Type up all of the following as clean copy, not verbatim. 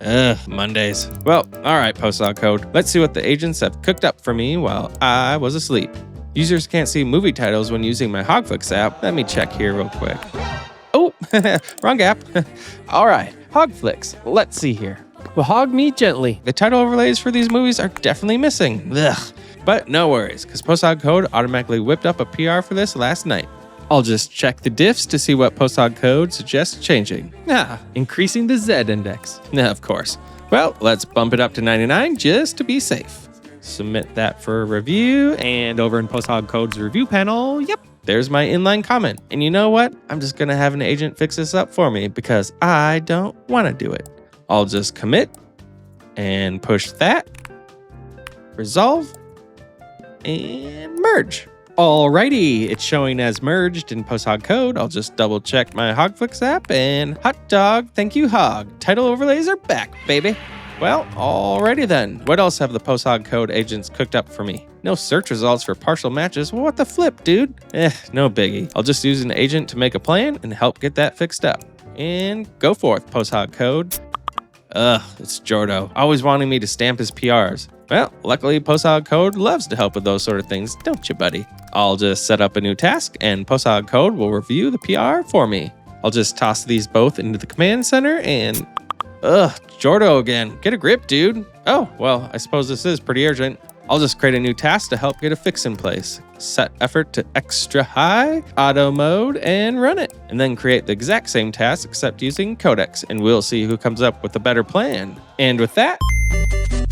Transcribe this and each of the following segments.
Ugh, Mondays. Well, all right, PostHog Code. Let's see what the agents have cooked up for me while I was asleep. Users can't see movie titles when using my Hogflix app. Let me check here real quick. Oh, wrong app. All right, Hogflix. Let's see here. Well, hog me gently. The title overlays for these movies are definitely missing. Ugh. But no worries, because PostHog Code automatically whipped up a PR for this last night. I'll just check the diffs to see what PostHog Code suggests changing. Increasing the Z index. Of course. Well, let's bump it up to 99 just to be safe. Submit that for a review, And over in PostHog Code's review panel, yep. there's my inline comment. And you know what? I'm just going to have an agent fix this up for me because I don't want to do it. I'll just commit and push that, resolve, and merge. Alrighty, it's showing as merged in PostHog Code. I'll just double check my Hogflix app and hot dog, thank you Hog. Title overlays are back, baby. Well, alrighty then. What else have the PostHog Code agents cooked up for me? No search results for partial matches. Well, what the flip, dude? No biggie. I'll just use an agent to make a plan and help get that fixed up. And go forth, PostHog Code. It's Jordo, always wanting me to stamp his PRs. Well, luckily PostHog Code loves to help with those sort of things, don't you, buddy? I'll just set up a new task and PostHog Code will review the PR for me. I'll just toss these both into the command center and... Jordo again. Get a grip, dude. Oh, well, I suppose this is pretty urgent. I'll just create a new task to help get a fix in place. Set effort to extra high, auto mode, and run it. And then create the exact same task except using Codex, and we'll see who comes up with a better plan. And with that,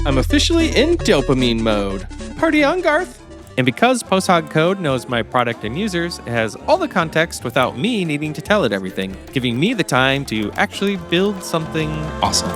I'm officially in dopamine mode. Party on, Garth. And because PostHog Code knows my product and users, it has all the context without me needing to tell it everything, giving me the time to actually build something awesome.